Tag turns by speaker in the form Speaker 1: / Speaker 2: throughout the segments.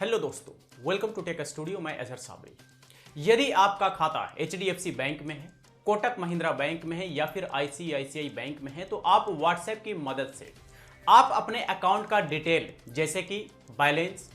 Speaker 1: Hello दोस्तों, welcome to take studio. मैं अजहर साबरी। यदि आपका खाता एचडीएफसी बैंक में है, कोटक महिंद्रा बैंक में है या फिर आईसीआईसीआई बैंक में है तो आप व्हाट्सएप की मदद से आप अपने अकाउंट का डिटेल जैसे कि बैलेंस,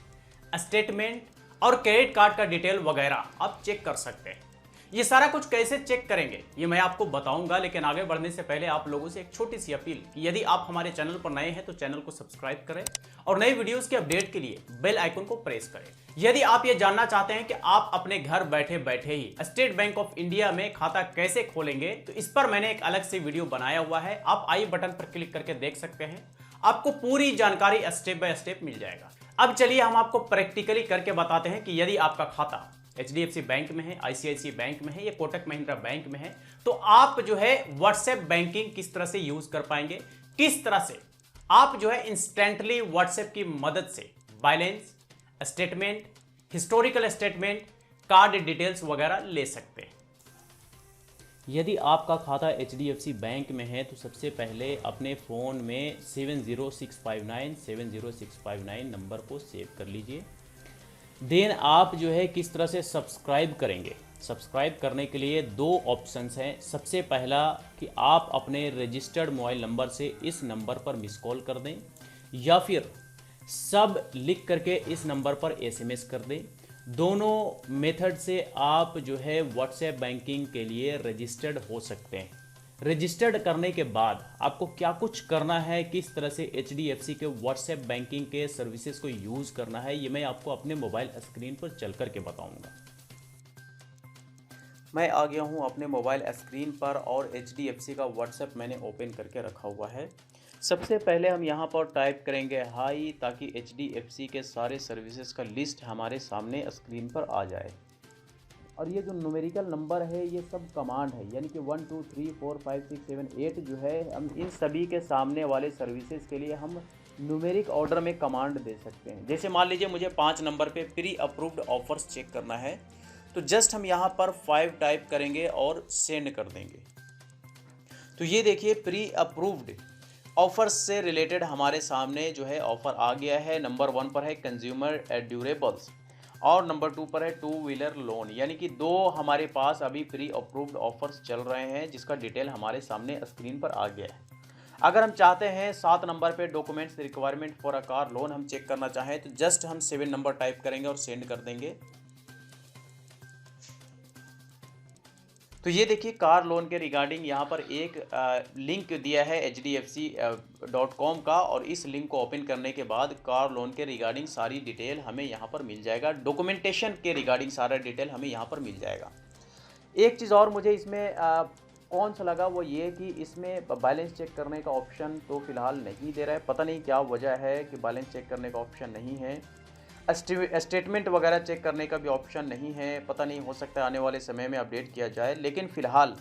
Speaker 1: स्टेटमेंट और क्रेडिट कार्ड का डिटेल वगैरह आप चेक कर सकते हैं। ये सारा कुछ कैसे चेक करेंगे ये मैं आपको बताऊंगा, लेकिन आगे बढ़ने से पहले आप लोगों से एक छोटी सी अपील कि यदि आप हमारे चैनल पर नए हैं तो चैनल को सब्सक्राइब करें और नई वीडियोस के अपडेट के लिए बेल आइकन को प्रेस करें। यदि आप ये जानना चाहते हैं कि आप अपने घर बैठे बैठे ही स्टेट बैंक ऑफ इंडिया में खाता कैसे खोलेंगे तो इस पर मैंने एक अलग से वीडियो बनाया हुआ है। आप आई बटन पर क्लिक करके देख सकते हैं, आपको पूरी जानकारी स्टेप बाय स्टेप मिल जाएगा। अब चलिए हम आपको प्रैक्टिकली करके बताते हैं कि यदि आपका खाता एचडीएफसी बैंक में है, आईसीआईसीआई बैंक में है या कोटक महिंद्रा बैंक में है तो आप जो है व्हाट्सएप बैंकिंग किस तरह से यूज कर पाएंगे, किस तरह से आप जो है इंस्टेंटली व्हाट्सएप की मदद से balance, statement, historical statement, card details वगैरह ले सकते हैं। यदि आपका खाता एचडीएफसी बैंक में है तो सबसे पहले अपने फ़ोन में 70659 नंबर को सेव कर लीजिए। देन आप जो है किस तरह से सब्सक्राइब करेंगे। सब्सक्राइब करने के लिए दो ऑप्शंस हैं। सबसे पहला कि आप अपने रजिस्टर्ड मोबाइल नंबर से इस नंबर पर मिस कॉल कर दें या फिर सब लिख करके इस नंबर पर एसएमएस कर दें। दोनों मेथड से आप जो है व्हाट्सएप बैंकिंग के लिए रजिस्टर्ड हो सकते हैं। रजिस्टर्ड करने के बाद आपको क्या कुछ करना है, किस तरह से एचडीएफसी के व्हाट्सएप बैंकिंग के सर्विसेज को यूज़ करना है, ये मैं आपको अपने मोबाइल स्क्रीन पर चल करके बताऊंगा। मैं आ गया हूं अपने मोबाइल स्क्रीन पर और एचडीएफसी का व्हाट्सएप मैंने ओपन करके रखा हुआ है। सबसे पहले हम यहां पर टाइप करेंगे हाई, ताकि एचडीएफसी के सारे सर्विसेज का लिस्ट हमारे सामने स्क्रीन पर आ जाए। और ये जो न्यूमेरिकल नंबर है ये सब कमांड है, यानी कि 1 2 3 4 5 6 7 8 जो है हम इन सभी के सामने वाले सर्विसेज के लिए हम न्यूमेरिक ऑर्डर में कमांड दे सकते हैं। जैसे मान लीजिए मुझे 5 नंबर पे प्री अप्रूव्ड ऑफर्स चेक करना है तो जस्ट हम यहाँ पर 5 टाइप करेंगे और सेंड कर देंगे। तो ये देखिए प्री अप्रूव्ड ऑफर्स से रिलेटेड हमारे सामने जो है ऑफर आ गया है। नंबर 1 पर है कंज्यूमर ड्यूरेबल्स और नंबर 2 पर है 2 व्हीलर लोन, यानी कि दो हमारे पास अभी प्री अप्रूव्ड ऑफर्स चल रहे हैं जिसका डिटेल हमारे सामने स्क्रीन पर आ गया है। अगर हम चाहते हैं 7 नंबर पे documents requirement for a car loan हम चेक करना चाहें तो जस्ट हम 7 नंबर टाइप करेंगे और सेंड कर देंगे। तो ये देखिए कार लोन के रिगार्डिंग यहाँ पर एक लिंक दिया है hdfc.com का, और इस लिंक को ओपन करने के बाद कार लोन के रिगार्डिंग सारी डिटेल हमें यहाँ पर मिल जाएगा। डॉक्यूमेंटेशन के रिगार्डिंग सारा डिटेल हमें यहाँ पर मिल जाएगा। एक चीज़ और मुझे इसमें कौन सा लगा वो ये कि इसमें बैलेंस चेक करने का ऑप्शन तो फ़िलहाल नहीं दे रहा है। पता नहीं क्या वजह है कि बैलेंस चेक करने का ऑप्शन नहीं है। स्टेटमेंट वगैरह चेक करने का भी ऑप्शन नहीं है। पता नहीं, हो सकता है आने वाले समय में अपडेट किया जाए। लेकिन फ़िलहाल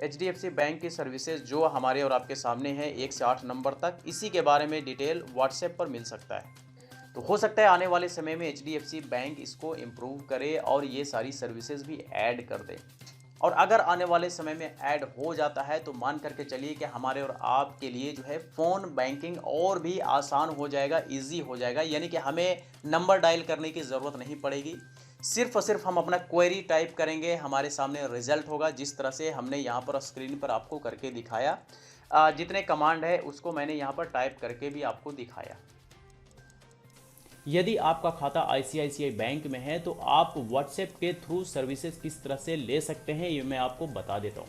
Speaker 1: एचडीएफसी बैंक की सर्विसेज जो हमारे और आपके सामने है 1 से 8 नंबर तक, इसी के बारे में डिटेल व्हाट्सएप पर मिल सकता है। तो हो सकता है आने वाले समय में एचडीएफसी बैंक इसको इम्प्रूव करे और ये सारी सर्विसेज भी ऐड कर दे। और अगर आने वाले समय में ऐड हो जाता है तो मान करके चलिए कि हमारे और आपके लिए जो है फ़ोन बैंकिंग और भी आसान हो जाएगा, इजी हो जाएगा। यानी कि हमें नंबर डायल करने की ज़रूरत नहीं पड़ेगी। सिर्फ और सिर्फ हम अपना क्वेरी टाइप करेंगे, हमारे सामने रिजल्ट होगा जिस तरह से हमने यहाँ पर स्क्रीन पर आपको करके दिखाया। जितने कमांड है उसको मैंने यहाँ पर टाइप करके भी आपको दिखाया। यदि आपका खाता आईसीआईसीआई बैंक में है तो आप व्हाट्सएप के थ्रू सर्विसेज किस तरह से ले सकते हैं ये मैं आपको बता देता हूँ।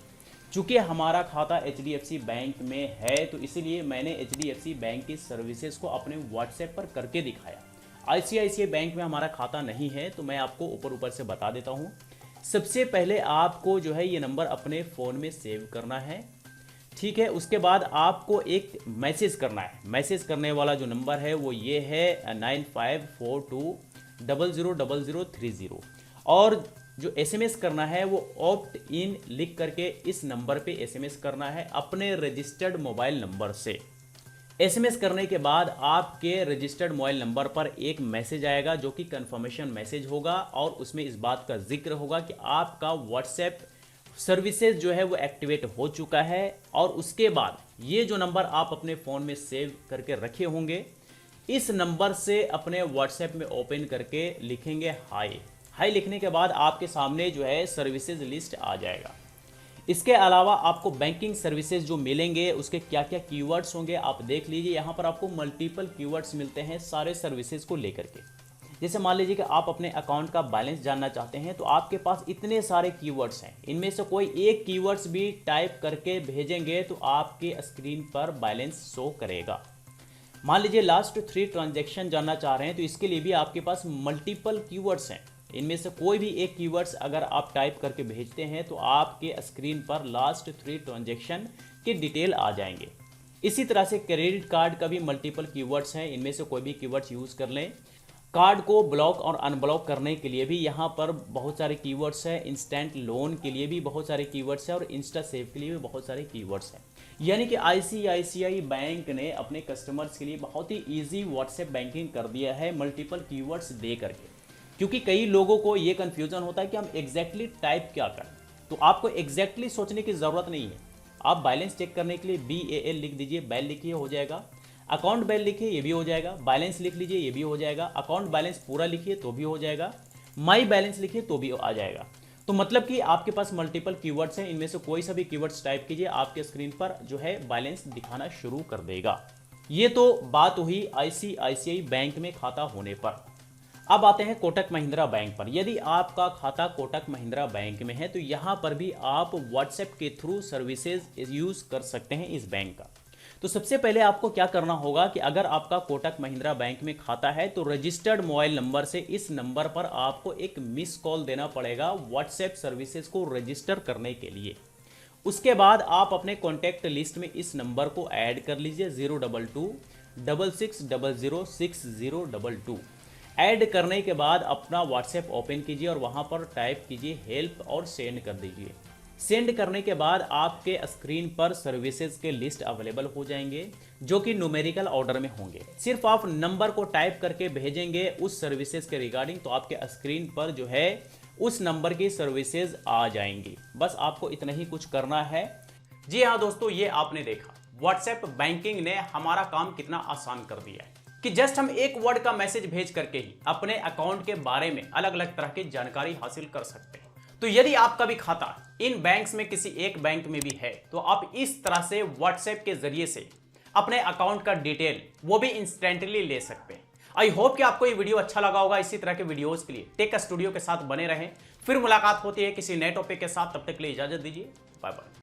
Speaker 1: चूँकि हमारा खाता एचडीएफसी बैंक में है तो इसीलिए मैंने एचडीएफसी बैंक की सर्विसेज को अपने व्हाट्सएप पर करके दिखाया। आईसीआईसीआई बैंक में हमारा खाता नहीं है तो मैं आपको ऊपर से बता देता हूँ। सबसे पहले आपको जो है ये नंबर अपने फ़ोन में सेव करना है, ठीक है। उसके बाद आपको एक मैसेज करना है। मैसेज करने वाला जो नंबर है वो ये है 9542000030, और जो एसएमएस करना है वो ऑप्ट इन लिख करके इस नंबर पे एसएमएस करना है अपने रजिस्टर्ड मोबाइल नंबर से। एसएमएस करने के बाद आपके रजिस्टर्ड मोबाइल नंबर पर एक मैसेज आएगा जो कि कंफर्मेशन मैसेज होगा, और उसमें इस बात का जिक्र होगा कि आपका व्हाट्सएप सर्विसेज जो है वो एक्टिवेट हो चुका है। और उसके बाद ये जो नंबर आप अपने फ़ोन में सेव करके रखे होंगे इस नंबर से अपने व्हाट्सएप में ओपन करके लिखेंगे हाय। हाय लिखने के बाद आपके सामने जो है सर्विसेज लिस्ट आ जाएगा। इसके अलावा आपको बैंकिंग सर्विसेज जो मिलेंगे उसके क्या क्या कीवर्ड्स होंगे आप देख लीजिए। यहाँ पर आपको मल्टीपल कीवर्ड्स मिलते हैं सारे सर्विसेज को लेकर के। जैसे मान लीजिए कि आप अपने अकाउंट का बैलेंस जानना चाहते हैं तो आपके पास इतने सारे कीवर्ड्स हैं, इनमें से कोई एक कीवर्ड्स भी टाइप करके भेजेंगे तो आपके स्क्रीन पर बैलेंस शो करेगा। मान लीजिए लास्ट 3 ट्रांजैक्शन जानना चाह रहे हैं तो इसके लिए भी आपके पास मल्टीपल कीवर्ड्स हैं, इनमें से कोई भी एक कीवर्ड्स अगर आप टाइप करके भेजते हैं तो आपके स्क्रीन पर लास्ट 3 ट्रांजैक्शन की डिटेल आ जाएंगे। इसी तरह से क्रेडिट कार्ड का भी मल्टीपल कीवर्ड्स हैं, इनमें से कोई भी कीवर्ड्स यूज़ कर लें। कार्ड को ब्लॉक और अनब्लॉक करने के लिए भी यहाँ पर बहुत सारे कीवर्ड्स हैं। इंस्टेंट लोन के लिए भी बहुत सारे कीवर्ड्स हैं और इंस्टा सेव के लिए भी बहुत सारे कीवर्ड्स हैं। यानी कि आईसीआईसीआई बैंक ने अपने कस्टमर्स के लिए बहुत ही ईजी व्हाट्सएप बैंकिंग कर दिया है मल्टीपल कीवर्ड्स दे करके। क्योंकि कई लोगों को ये कन्फ्यूजन होता है कि हम एग्जैक्टली टाइप क्या करें, तो आपको एग्जैक्टली सोचने की ज़रूरत नहीं है। आप बैलेंस चेक करने के लिए BAL लिख दीजिए, बैल लिखिए हो जाएगा। अकाउंट बैल लिखिए ये भी हो जाएगा। बैलेंस लिख लीजिए ये भी हो जाएगा। अकाउंट बैलेंस पूरा लिखिए तो भी हो जाएगा। माई बैलेंस लिखिए तो भी आ जाएगा। तो मतलब कि आपके पास मल्टीपल कीवर्ड्स हैं, इनमें से कोई सा भी कीवर्ड्स टाइप कीजिए आपके स्क्रीन पर जो है बैलेंस दिखाना शुरू कर देगा। ये तो बात हुई आईसीआईसीआई बैंक में खाता होने पर। अब आते हैं कोटक महिंद्रा बैंक पर। यदि आपका खाता कोटक महिंद्रा बैंक में है तो यहाँ पर भी आप व्हाट्सएप के थ्रू सर्विसेज यूज़ कर सकते हैं इस बैंक का। तो सबसे पहले आपको क्या करना होगा कि अगर आपका कोटक महिंद्रा बैंक में खाता है तो रजिस्टर्ड मोबाइल नंबर से इस नंबर पर आपको एक मिस कॉल देना पड़ेगा व्हाट्सएप सर्विसेज को रजिस्टर करने के लिए। उसके बाद आप अपने कॉन्टैक्ट लिस्ट में इस नंबर को ऐड कर लीजिए 022 6600 6022। ऐड करने के बाद अपना व्हाट्सएप ओपन कीजिए और वहाँ पर टाइप कीजिए हेल्प और सेंड कर दीजिए। सेंड करने के बाद आपके स्क्रीन पर सर्विसेज के लिस्ट अवेलेबल हो जाएंगे जो कि न्यूमेरिकल ऑर्डर में होंगे। सिर्फ आप नंबर को टाइप करके भेजेंगे उस सर्विसेज के रिगार्डिंग तो आपके स्क्रीन पर जो है उस नंबर की सर्विसेज आ जाएंगी। बस आपको इतना ही कुछ करना है। जी हाँ दोस्तों, ये आपने देखा व्हाट्सएप बैंकिंग ने हमारा काम कितना आसान कर दिया है कि जस्ट हम एक वर्ड का मैसेज भेज करके ही अपने अकाउंट के बारे में अलग अलग तरह की जानकारी हासिल कर सकते हैं। तो यदि आपका भी खाता इन बैंक्स में किसी एक बैंक में भी है तो आप इस तरह से व्हाट्सएप के जरिए से अपने अकाउंट का डिटेल वो भी इंस्टेंटली ले सकते हैं। आई होप कि आपको ये वीडियो अच्छा लगा होगा। इसी तरह के वीडियोस के लिए टेक स्टूडियो के साथ बने रहें। फिर मुलाकात होती है किसी नए टॉपिक के साथ, तब तक के लिए इजाजत दीजिए। Bye bye.